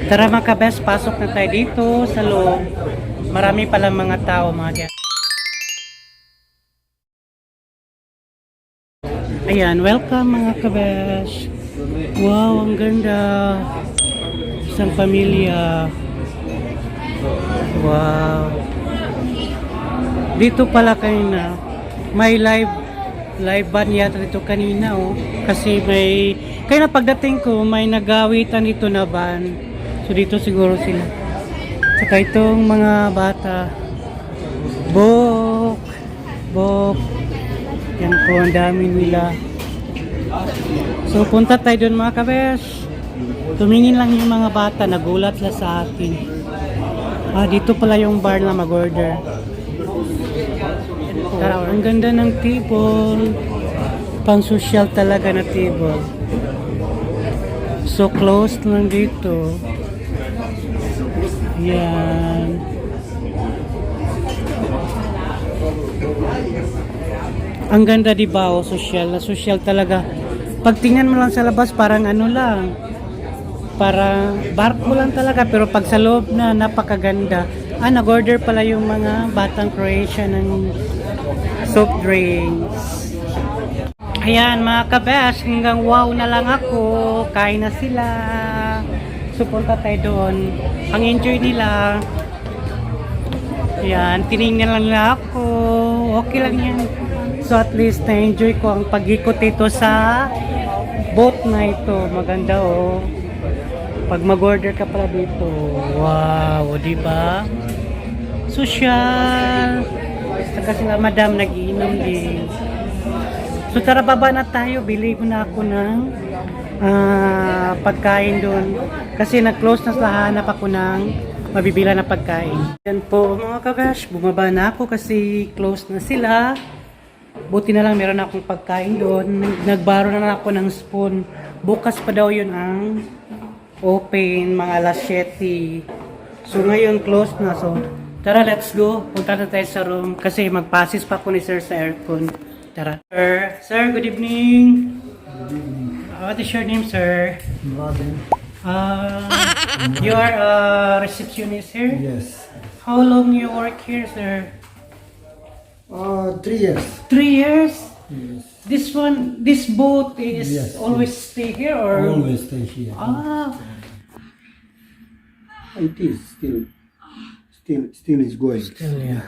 Tara mga kabes, pasok na tayo dito sa loob. Marami palang mga tao mga dyan. Ayan, welcome mga kabes. Wow, ang ganda. Isang pamilya. Wow. Dito pala kanina, may live band yata dito kanina oh. Kasi may, kaya na pagdating ko, may nagawitan dito na band. So dito siguro sila. Saka itong mga bata. Bok. Bok. Yan po, ang dami nila. So punta tayo doon mga kabes. Tumingin lang yung mga bata, nagulat sila sa akin. Dito pala yung bar na mag-order. Ang ganda ng table. Pang social talaga na table. So close lang dito. Yan. Ang ganda diba o social. Social talaga. Pag tingnan mo lang sa labas parang ano lang. Parang barko lang talaga. Pero pag sa loob na napakaganda. Nag-order pala yung mga batang Croatia ng soft drinks. Ayan mga kabes, hanggang wow na lang ako. Kain na sila. So punta tayo doon. Ang enjoy nila. Ayan, tinignan lang nila ako. Okay lang yan. So at least na-enjoy ko ang pag-ikot ito sa boat na ito. Maganda oh. Pag mag-order ka pala dito. Wow, di ba? Social. Saka sila madam nagiinom din. So tara baba na tayo. Bili mo na ako ng pagkain doon. Kasi nag-close na sila. Hanap ako ng mabibila na pagkain. Yan po mga kabash. Bumaba na ako kasi close na sila. Buti na lang meron akong pagkain doon. Nagbaro na lang ako ng spoon. Bukas pa daw yun ang open mga alas 7. So ngayon close na. So tara let's go. Punta na tayo sa room. Kasi magpasis pa ako ni sir sa aircon. Tara. Sir, good evening. Good evening. What is your name, sir? Mladen. You are a receptionist here? Yes. How long you work here, sir? 3 years. 3 years? Yes. This boat is Yes, always yes. stay here or? Always stay here. It is still is going. Still, yeah.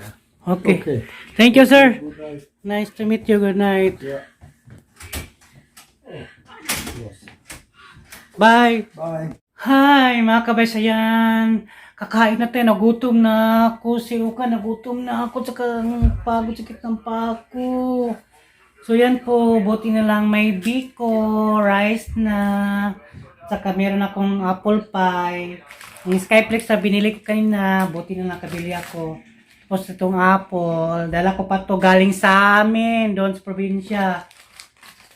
Okay. Okay. Thank you, sir. Good night. Nice to meet you. Good night. Yeah. Yes. Bye. Bye. Hi, mga kabaysayan. Kakain na tayo. Nagutom na ako. Si Uka, nagutom na ako. Tsaka pagod, sakit ng pako. So yan po, buti na lang may biko, rice na. Tsaka meron akong apple pie. Yung Skyflex na binili ko kanina, buti na nakabili ako. Tapos itong apple, dala ko pa to galing sa amin, doon sa probinsya.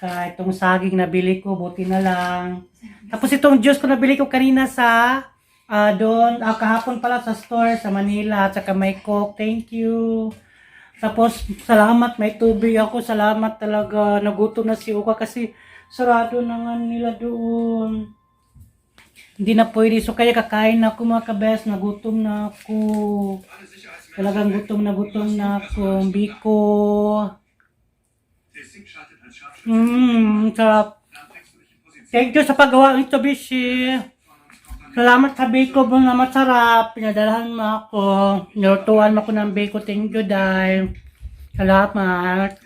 Kaya itong saging nabili ko, buti na lang. Tapos itong juice ko nabili ko kanina sa doon, kahapon pala sa store sa Manila. Tsaka may Coke, thank you. Tapos salamat, may tubig ako, salamat talaga. Nagutom na si Uka kasi sarado na nga nila doon. Hindi na pwede. So kaya kakain na ako mga kabes. Nagutom na ako. Talagang gutom na ako. Biko. Sarap. Thank you sa paggawa nito, Bishi. Salamat sa biko mo na masarap. Pinadalahan mo ako. Nilutuan mo ako ng biko. Thank you, Day. Salamat.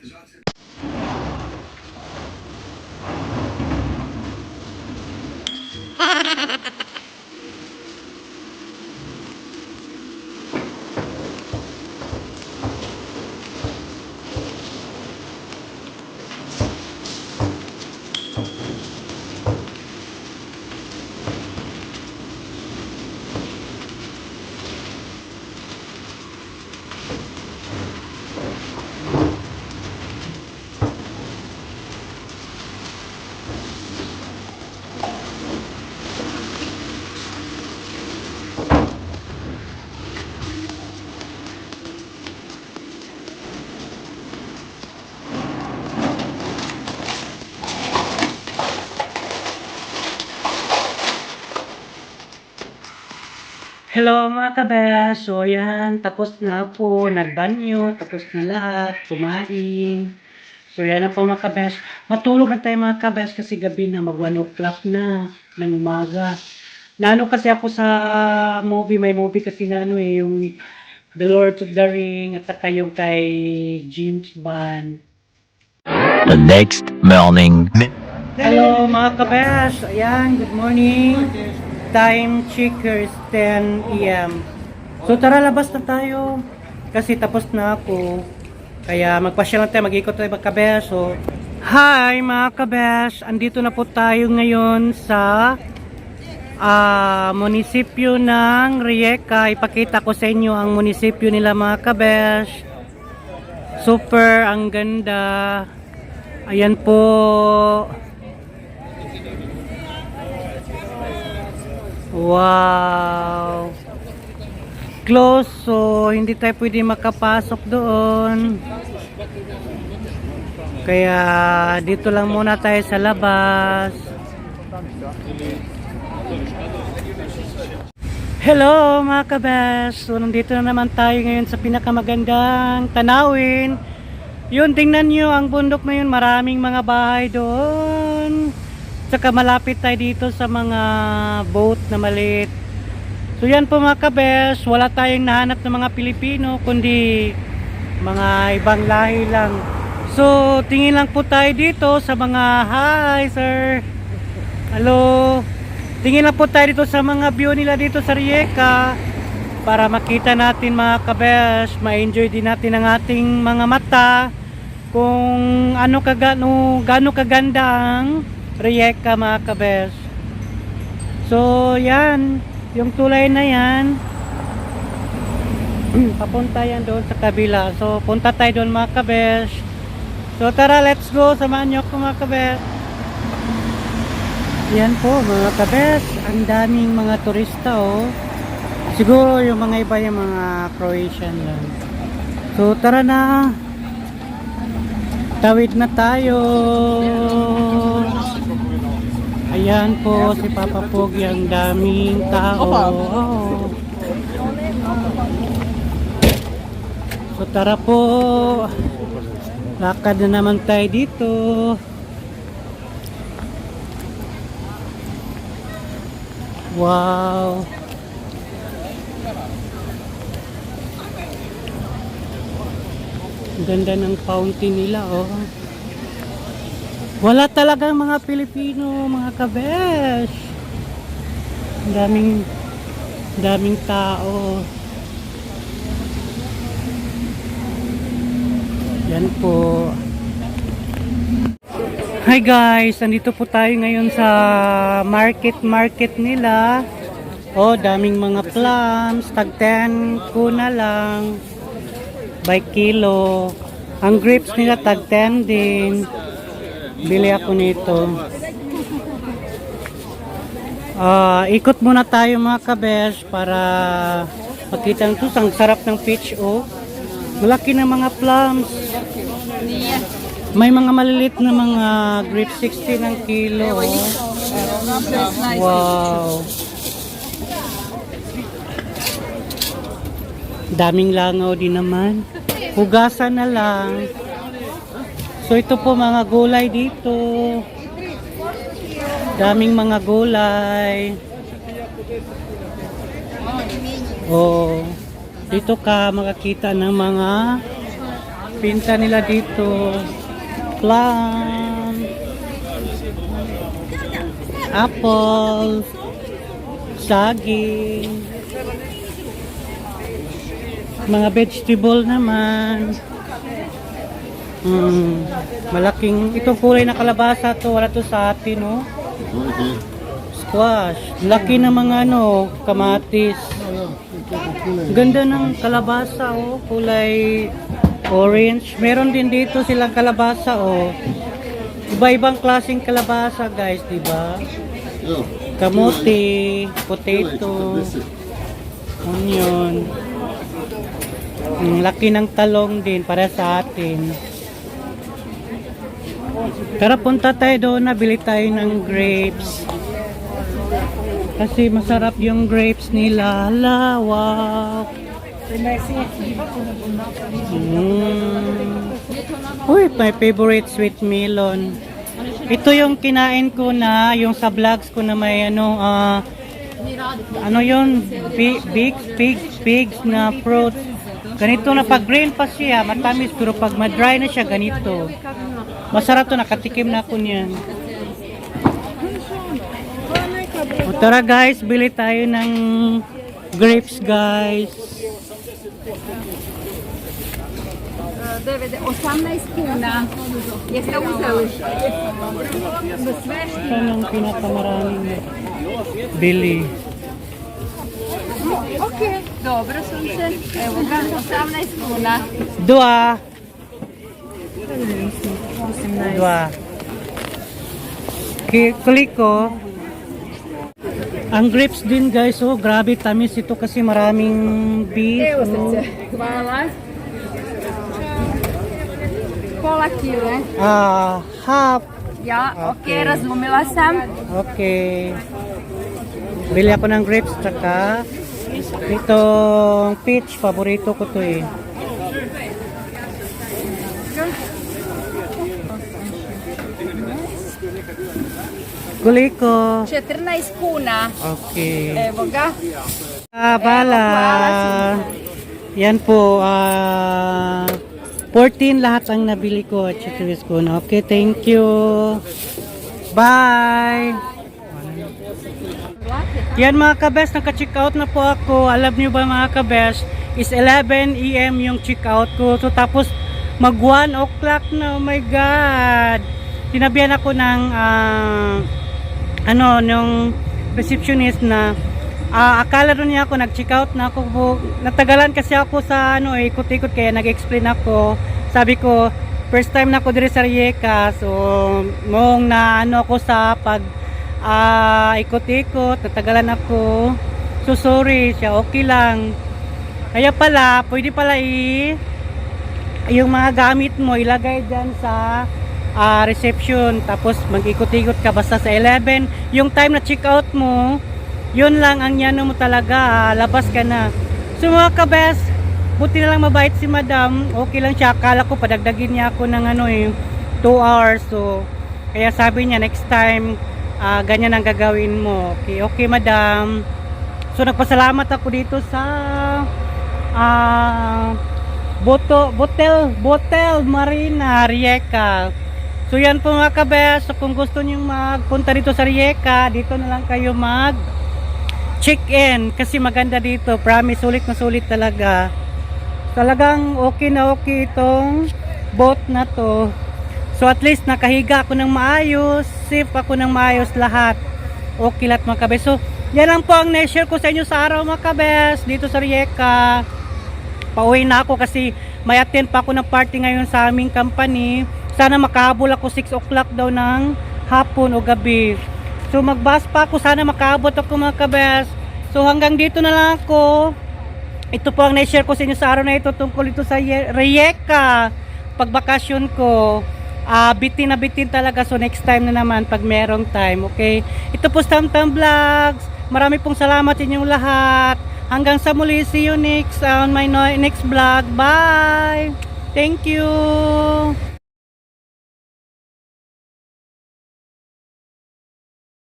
Hello mga kabes, so yan, tapos na po, nagbanyo, tapos na lahat, kumain. So yan na po mga kabes, matulog na tayo mga kabes kasi gabi na, mag 1 o'clock na ng umaga. Naano kasi ako sa movie, may movie kasi na ano eh, yung The Lord of the Ring at saka yung kay James Bond. The next morning. Hello mga kabes, ayan, good morning. Time checker is 10 a.m. So tara, labas na tayo. Kasi tapos na ako. Kaya magpasyal na tayo, mag-ikot tayo mga kabes. So, hi mga kabes, andito na po tayo ngayon sa munisipyo ng Rijeka. Ipakita ko sa inyo ang munisipyo nila mga kabes. Super, ang ganda. Ayan po. Wow. Close, so hindi tayo pwede makapasok doon. Kaya dito lang muna tayo sa labas. Hello mga kabes. So nandito na naman tayo ngayon sa pinakamagandang tanawin. Yun, tingnan nyo ang bundok na yun. Maraming mga bahay doon. Saka malapit tayo dito sa mga boat na maliit. So yan po mga kabes, wala tayong nahanap ng mga Pilipino kundi mga ibang lahi lang. So tingin lang po tayo dito sa mga hi sir. Hello. Tingin lang po tayo dito sa mga view nila dito sa Rijeka para makita natin mga kabes, ma-enjoy din natin ang ating mga mata kung ano gaano kaganda ang Rijeka mga kabes. So yan, yung tulay na yan papunta yan doon sa kabila. So punta tayo doon mga kabes. So tara, let's go, samahan nyo ako mga kabes. Yan po mga kabes, ang daming mga turista oh. Siguro yung mga iba yung mga Croatian lang. So tara na, tawid na tayo. Ayan po si Papa Pogi, ang daming tao. Oh. So tara po, lakad na naman tayo dito. Wow. Ganda ng fountain nila oh. Wala talagang mga Pilipino, mga kabes. Daming tao. Yan po. Hi guys, nandito po tayo ngayon sa market nila. Oh, daming mga plums, tag 10 kuna lang by kilo. Ang grapes nila tag 10 din. Bili ako nito. Ikot muna tayo mga kabes para makita nito. Ang sarap ng peach oh. Malaki na mga plums. May mga maliliit na mga grapes, 60 ng kilo. Wow. Daming langaw din naman. Hugasan na lang. So ito po mga gulay dito. Daming mga gulay. Oh, dito ka makakita ng mga pinta nila dito. Plum, apple, saging, mga vegetable naman. Malaking itong kulay na kalabasa to, wala to sa atin no. Squash, laki ng mga ano, kamatis. Ganda ng kalabasa oh, kulay orange. Meron din dito silang kalabasa oh. Iba-ibang klaseng kalabasa guys, di ba? Kamote, potato, onion. Ang laki ng talong din para sa atin. Tara, punta tayo doon na bili tayo ng grapes. Kasi masarap yung grapes nila. Hala, wow. Uy, my favorite sweet melon. Ito yung kinain ko na, yung sa vlogs ko na may ano yun, pigs na fruit. Ganito na pag green pa siya, matamis, pero pag ma-dry na siya, ganito. Masarap to, nakatikim na ako niyan. O tara guys, bili tayo ng grapes guys. 18 kuna. Jeste uzeli? Saan ang pinakamaraming bili? Ok, dobro sunce. Evo ga, 18 kuna. Dua. Dua. Kuliko. Ang grapes din guys, oh grabe tamis ito kasi maraming beef. Evo Oh. srce. Hvala. Pola kile. Half. Ja, ok, Okay. razumela sam. Okay. Bili ako ng grapes tsaka itong peach, paborito ko to eh. Kuliko. 14 kuna. Okay. Evo ga. Bala. Yan po, 14 lahat ang nabili ko at chickies ko. Okay, thank you. Bye! Yan mga kabes, naka-check out na po ako. Alam niyo ba mga kabes, is 11 AM yung check out ko. So tapos mag 1 o'clock na, oh my God! Sinabihan ako ng nung receptionist na akala rin niya ako nag-check out na ako. Natagalan kasi ako sa ikot-ikot kaya nag-explain ako. Sabi ko, first time na ako dire sa Rijeka. So, mong na ako sa pag ikot-ikot, natagalan ako. So, sorry siya, okay lang. Kaya pala, pwede pala yung mga gamit mo ilagay dyan sa reception. Tapos mag-ikot-ikot ka basta sa 11. Yung time na check out mo, yun lang ang yano mo talaga, labas ka na. So mga kabes, buti na lang mabait si madam, okay lang siya. Akala ko padagdagin niya ako ng 2 hours. So, kaya sabi niya next time, ganyan ang gagawin mo. Okay, okay madam. So nagpasalamat ako dito sa Botel Marina, Rijeka. So yan po mga kabes, so kung gusto niyo magpunta dito sa Rijeka, dito na lang kayo check-in kasi maganda dito, promise, sulit na sulit talaga. Talagang okay na okay itong boat na to. So at least nakahiga ako ng maayos, safe ako ng maayos lahat. Okay lahat mga kabes. So yan lang po ang na-share ko sa inyo sa araw mga kabes dito sa Rijeka. Pauwi na ako kasi may attend pa ako ng party ngayon sa aming company. Sana makahabol ako 6 o'clock daw ng hapon o gabi. So magbus pa ako, sana makaabot ako mga kabes. So hanggang dito na lang ako. Ito po ang na-share ko sa inyo sa araw na ito tungkol ito sa Rijeka. Pagbakasyon ko, bitin na bitin talaga. So next time na naman pag merong time, okay? Ito po Tamtam Vlogs. Marami pong salamat sa inyong lahat. Hanggang sa muli, see you next on my next vlog. Bye! Thank you!